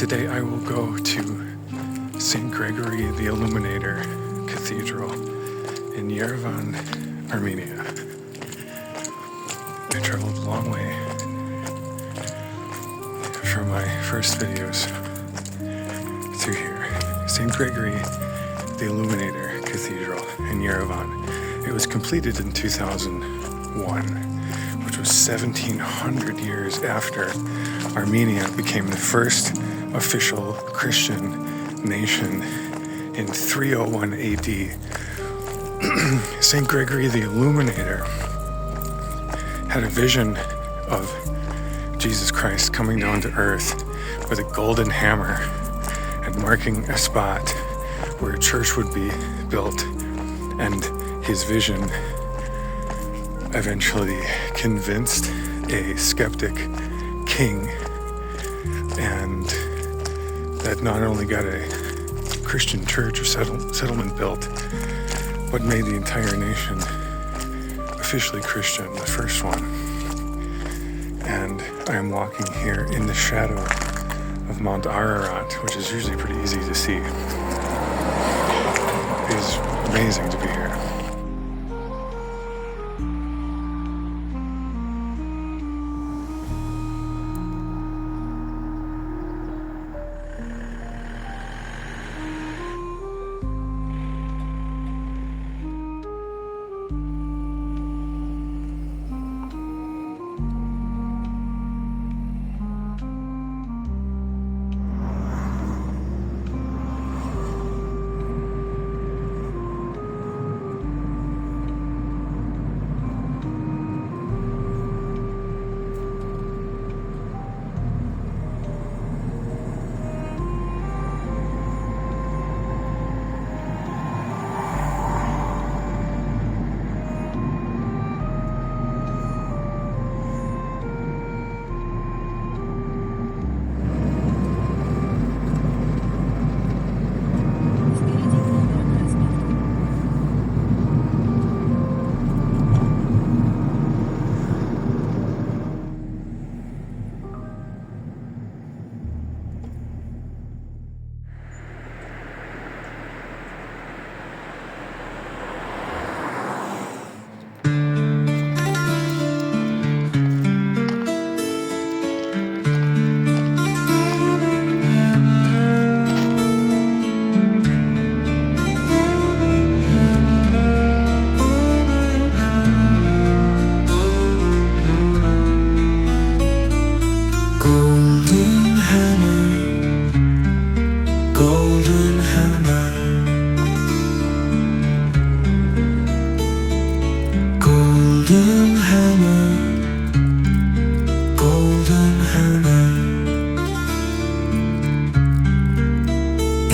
Today I will go to St. Gregory the Illuminator Cathedral in Yerevan, Armenia. I traveled a long way from my first videos to here. St. Gregory the Illuminator Cathedral in Yerevan. It was completed in 2001, which was 1700 years after Armenia became the first official Christian nation in 301 AD. St. Gregory the Illuminator had a vision of Jesus Christ coming down to earth with a golden hammer and marking a spot where a church would be built, and his vision eventually convinced a skeptic king, and that not only got a Christian church or settlement built, but made the entire nation officially Christian, the first one. And I am walking here in the shadow of Mount Ararat, which is usually pretty easy to see. It is amazing to be here.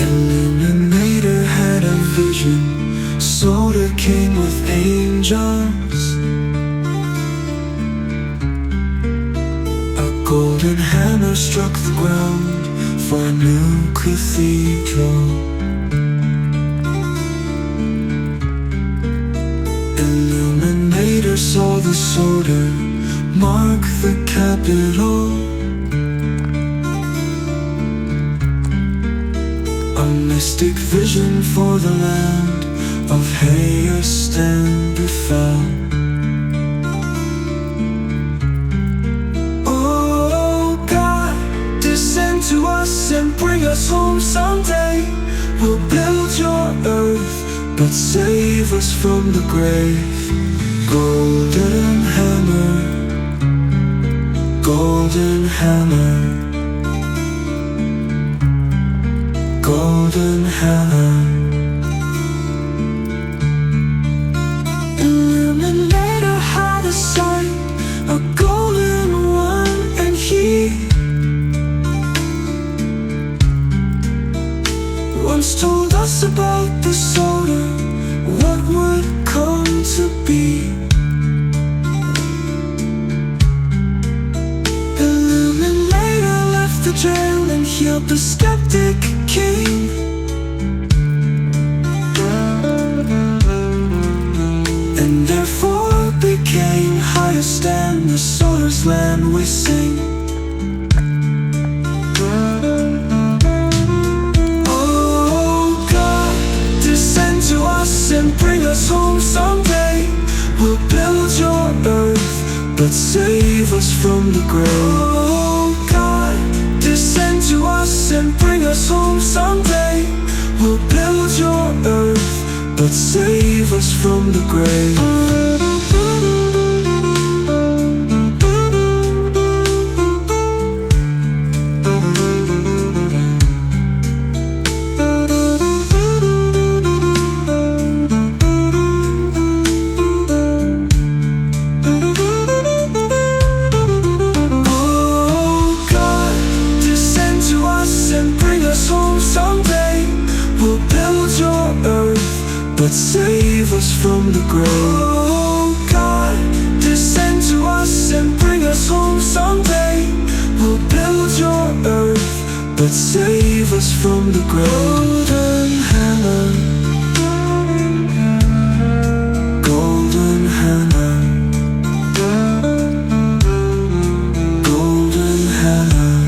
Illuminator had a vision, saw the king with angels. A golden hammer struck the ground for a new cathedral. Illuminator saw the soldier mark the capital. A mystic vision for the land of Hayest and befell. Oh God, descend to us and bring us home someday. We'll build your earth, but save us from the grave. Golden hammer, golden hammer, golden hammer. Illuminator had a son, a golden one, and he once told us about the soda, what would come to be. Illuminator left the jail and healed the skeptic king. And therefore became highest and the solar's land we sing. from the grave. Oh God, descend to us and bring us home someday. We'll build your earth, but save us from the grave. But save us from the grave. Oh God, descend to us and bring us home someday. We'll build your earth, but save us from the grave. Golden Hannah, Golden Hannah, Golden Hannah.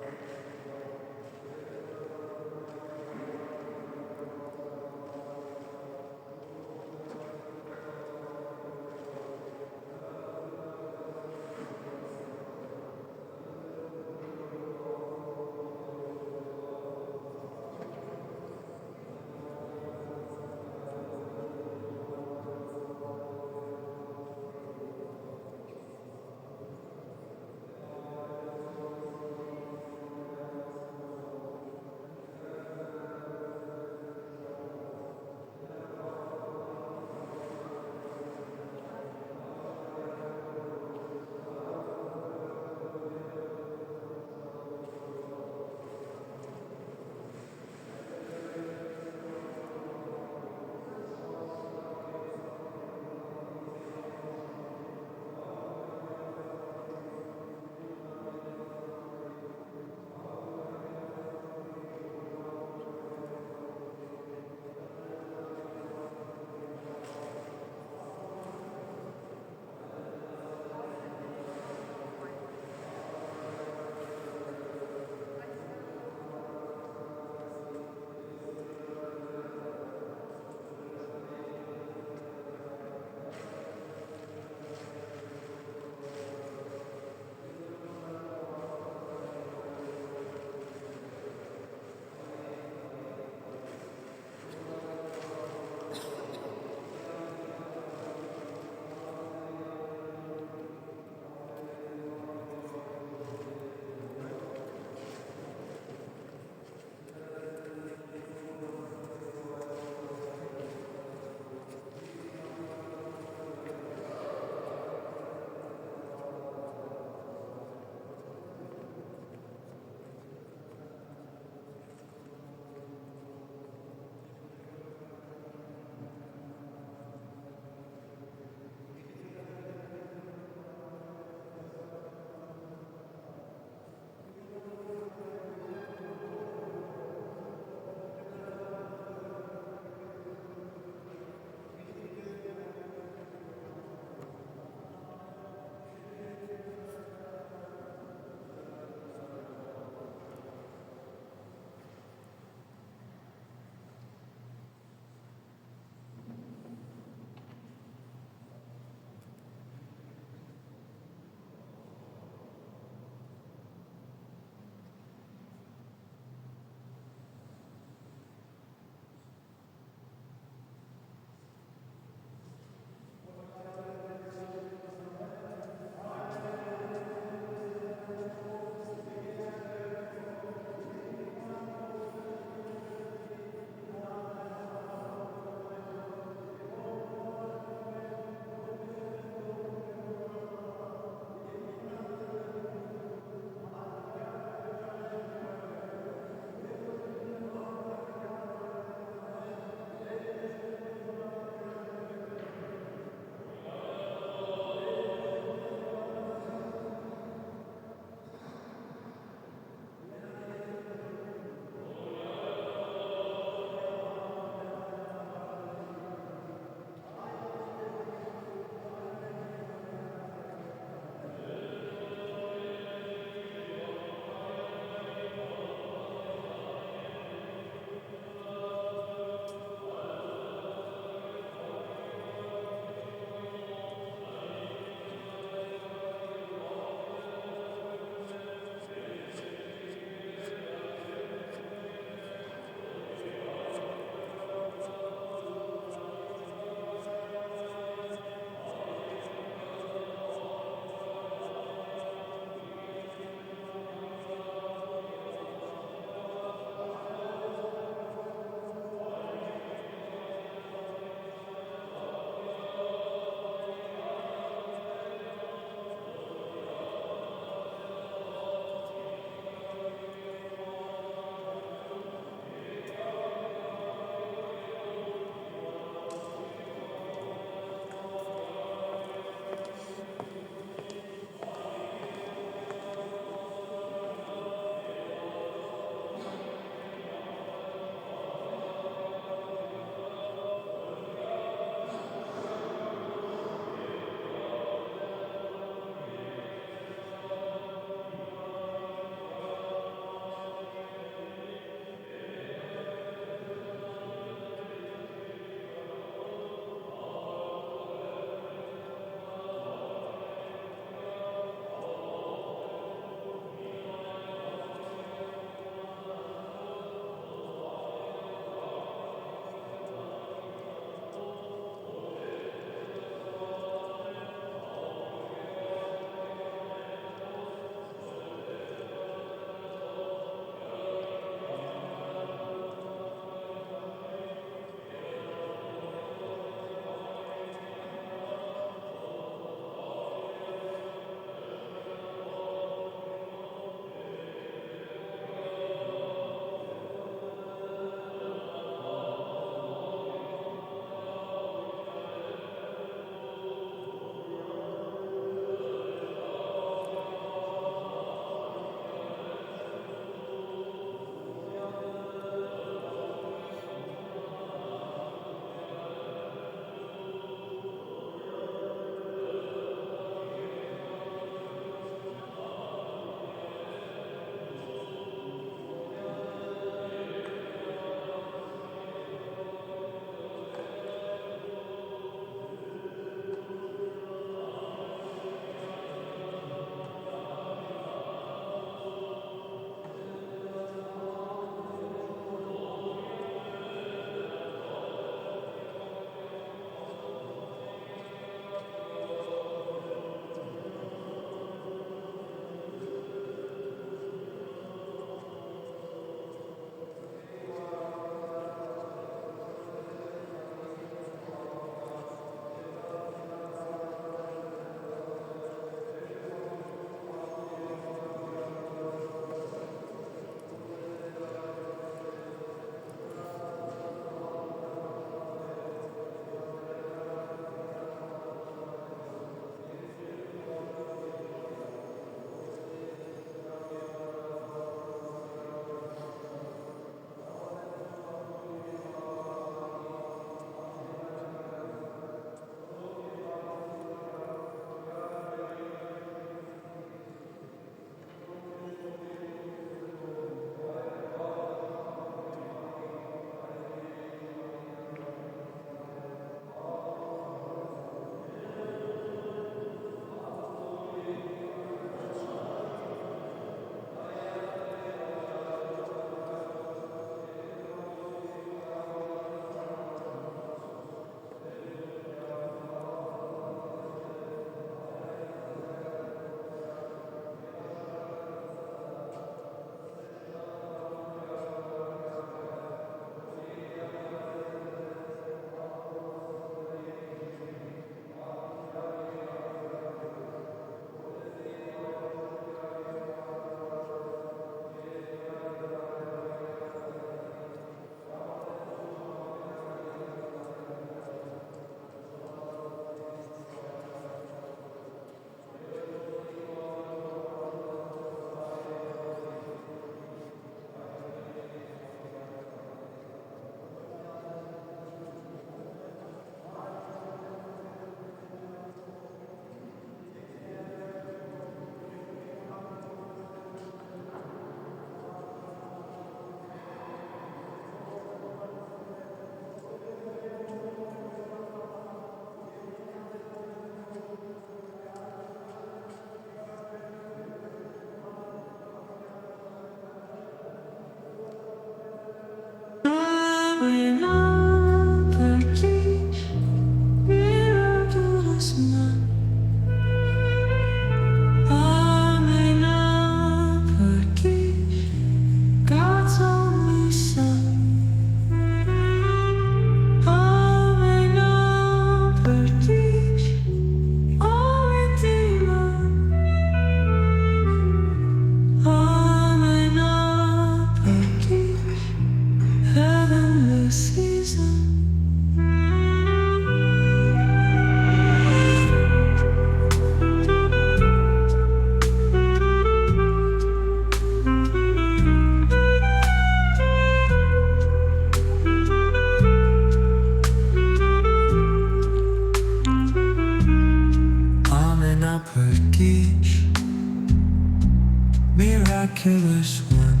Miraculous one,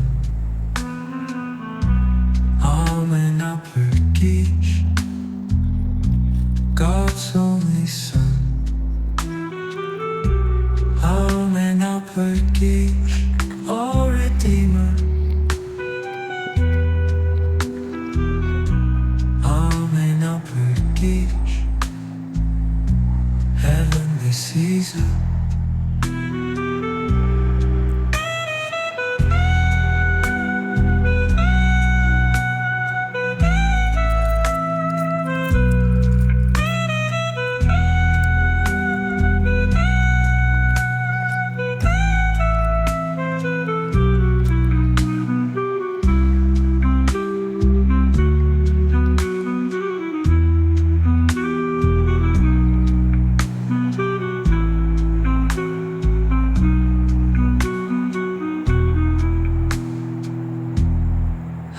Amen Apergish, God's only Son. Amen Apergish, our Redeemer. Amen Apergish, Heavenly Caesar.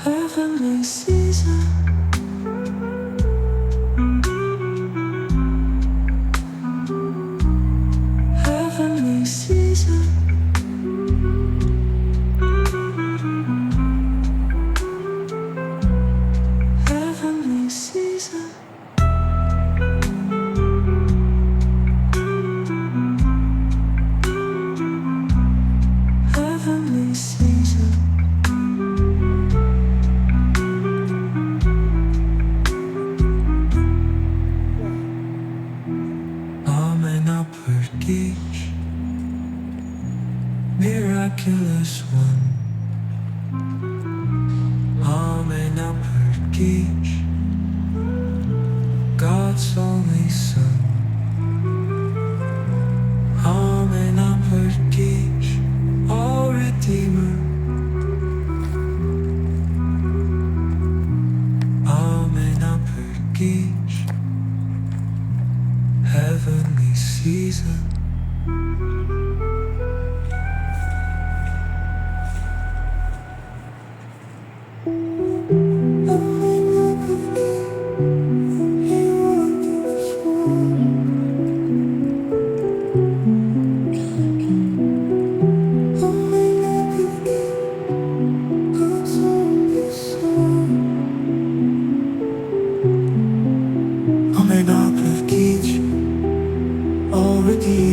Heavenly Caesar. Heavenly Caesar. Heavenly Caesar. Heavenly Caesar. Miraculous one, Amen Apergish, God's only Son. Amen Apergish, our Redeemer. Amen Apergish, Heavenly Caesar. Amen Apergish, our Redeemer.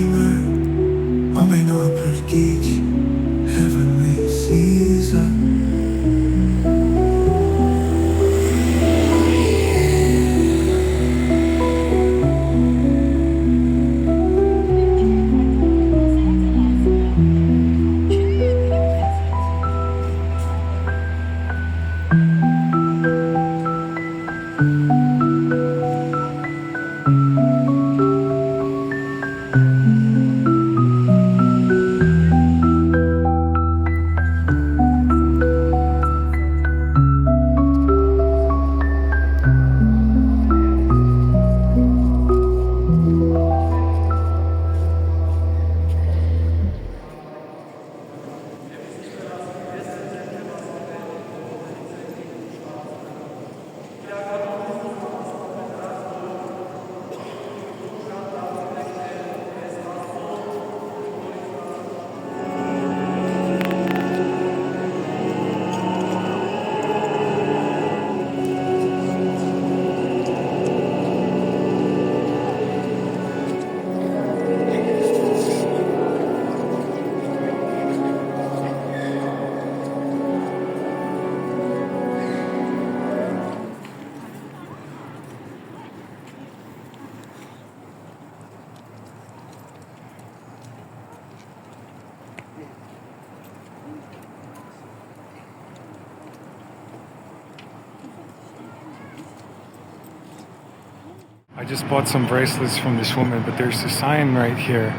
I just bought some bracelets from this woman, but there's a sign right here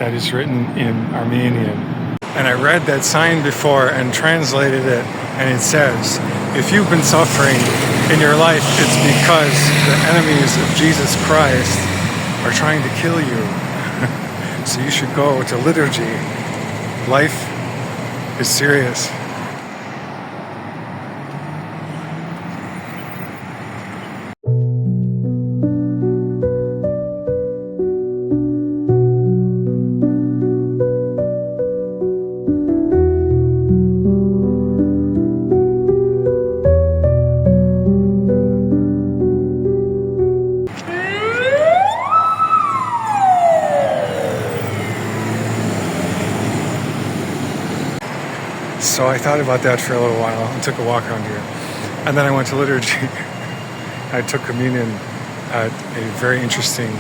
that is written in Armenian. And I read that sign before and translated it, and it says, if you've been suffering in your life, it's because the enemies of Jesus Christ are trying to kill you. So you should go to liturgy. Life is serious. So I thought about that for a little while and took a walk around here. And then I went to liturgy. I took communion at a very interesting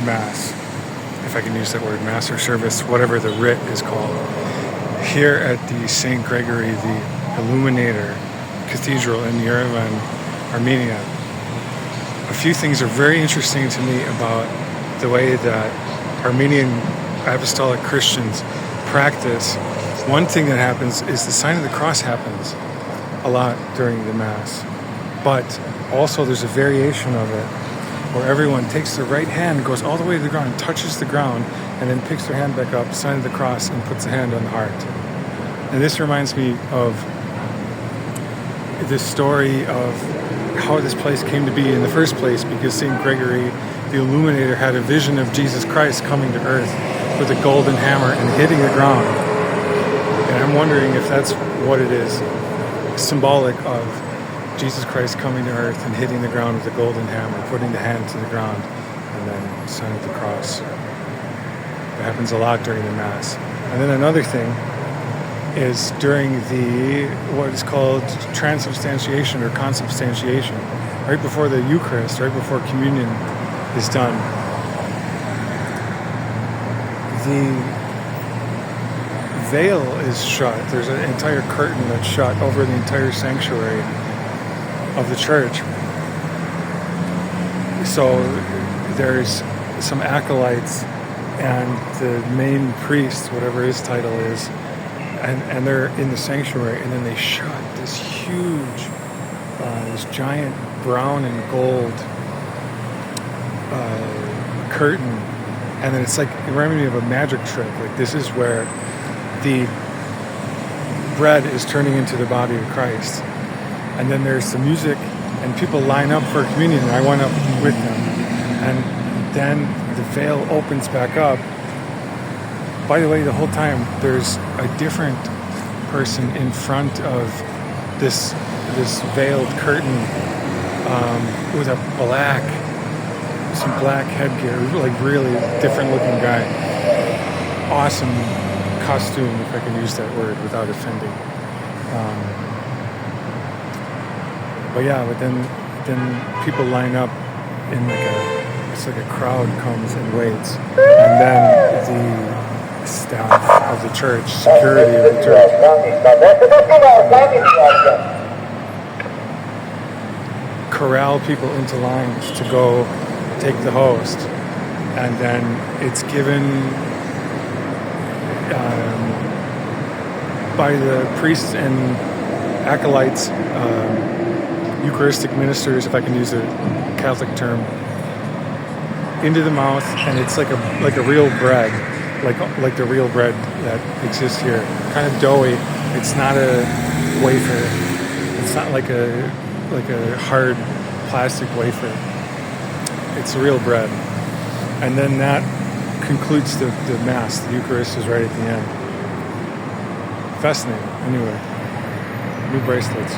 mass, if I can use that word, mass or service, whatever the rite is called. Here at the St. Gregory, the Illuminator Cathedral in Yerevan, Armenia. A few things are very interesting to me about the way that Armenian Apostolic Christians practice. One thing that happens is the sign of the cross happens a lot during the Mass. But also there's a variation of it where everyone takes their right hand, goes all the way to the ground, touches the ground, and then picks their hand back up, sign of the cross, and puts a hand on the heart. And this reminds me of the story of how this place came to be in the first place, because St. Gregory, the Illuminator, had a vision of Jesus Christ coming to earth with a golden hammer and hitting the ground. And I'm wondering if that's what it is, symbolic of Jesus Christ coming to earth and hitting the ground with a golden hammer, putting the hand to the ground, and then sign of the cross. It happens a lot during the Mass. And then another thing is during the, what is called transubstantiation or consubstantiation, right before the Eucharist, right before communion is done. The veil is shut. There's an entire curtain that's shut over the entire sanctuary of the church. So there's some acolytes and the main priest, whatever his title is, and they're in the sanctuary, and then they shut this huge, this giant brown and gold curtain, and then it's like, it reminded me of a magic trick. Like, this is where the bread is turning into the body of Christ. And then there's the music, and people line up for communion, and I went up with them. And then the veil opens back up. By the way, the whole time, there's a different person in front of this veiled curtain with some black headgear, like really different looking guy. Awesome costume, if I can use that word without offending. But then people line up in it's like a crowd comes and waits, and then the staff of the church, security of the church, corral people into lines to go take the host, and then it's given by the priests and acolytes, Eucharistic ministers, if I can use a Catholic term, into the mouth, and it's like a real bread, like the real bread that exists here, kind of doughy. It's not a wafer. It's not like a hard plastic wafer. It's real bread, and then that concludes the Mass. The Eucharist is right at the end. Fascinating. Anyway, new bracelets.